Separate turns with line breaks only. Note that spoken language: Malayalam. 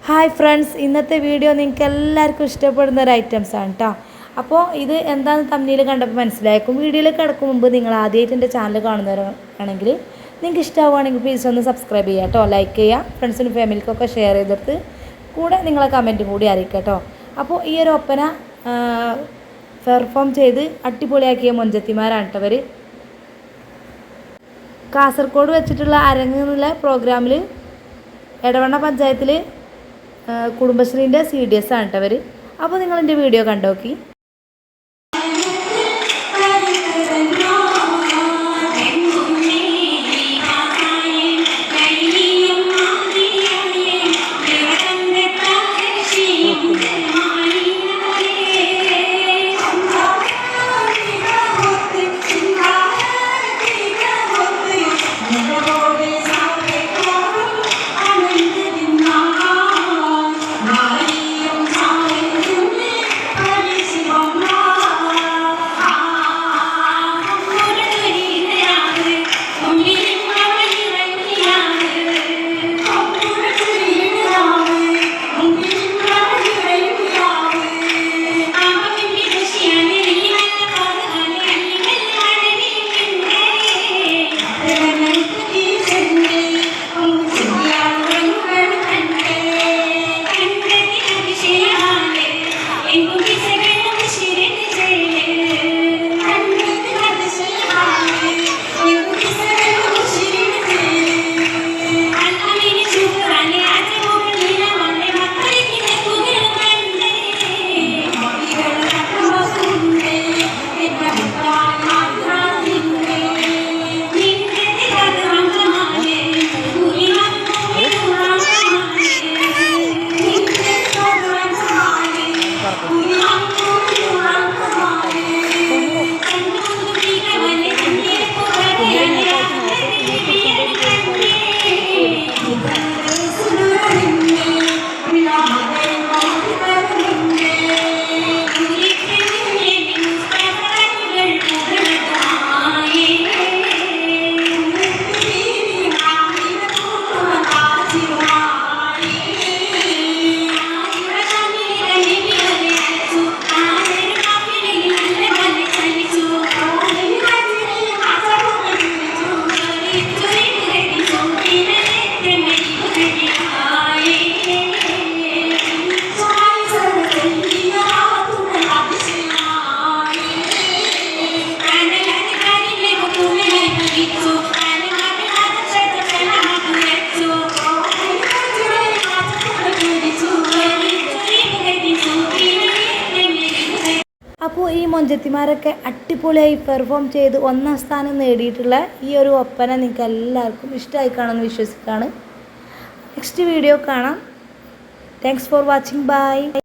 ഹായ് ഫ്രണ്ട്സ്, ഇന്നത്തെ വീഡിയോ നിങ്ങൾക്ക് എല്ലാവർക്കും ഇഷ്ടപ്പെടുന്ന ഒരു ഐറ്റംസാണ് കേട്ടോ. അപ്പോൾ ഇത് എന്താണെന്ന് തമ്മിൽ കണ്ടപ്പോൾ മനസ്സിലാക്കും. വീഡിയോയിലേക്ക് കിടക്കും മുമ്പ് നിങ്ങൾ ആദ്യമായിട്ട് എൻ്റെ ചാനൽ കാണുന്നവരാണെങ്കിൽ നിങ്ങൾക്ക് ഇഷ്ടമാവുകയാണെങ്കിൽ പ്ലീസ് ഒന്ന് സബ്സ്ക്രൈബ് ചെയ്യുക കേട്ടോ, ലൈക്ക് ചെയ്യുക, ഫ്രണ്ട്സിനും ഫാമിലിക്കൊക്കെ ഷെയർ ചെയ്തെടുത്ത് കൂടെ നിങ്ങളെ കമൻറ്റും കൂടി അറിയിക്കുക കേട്ടോ. അപ്പോൾ ഈ ഒരു ഒപ്പന പെർഫോം ചെയ്ത് അടിപൊളിയാക്കിയ മൊഞ്ചത്തിമാരാണ് കേട്ടോ അവർ. കാസർഗോഡ് വെച്ചിട്ടുള്ള അരങ്ങ് എന്നുള്ള പ്രോഗ്രാമിൽ എടവണ്ണ പഞ്ചായത്തിൽ കുടുംബശ്രീൻ്റെ CDS ആണ് കേട്ടോ അവർ. അപ്പോൾ നിങ്ങളെൻ്റെ വീഡിയോ കണ്ടു നോക്കി. അപ്പോൾ ഈ മൊഞ്ചത്തിമാരൊക്കെ അടിപൊളിയായി പെർഫോം ചെയ്ത് ഒന്നാം സ്ഥാനം നേടിയിട്ടുള്ള ഈ ഒരു ഒപ്പന നിങ്ങൾക്ക് എല്ലാവർക്കും ഇഷ്ടമായി കാണുമെന്ന് വിശ്വസിക്കുകയാണ്. നെക്സ്റ്റ് വീഡിയോ കാണാം. Thanks for watching. ബൈ.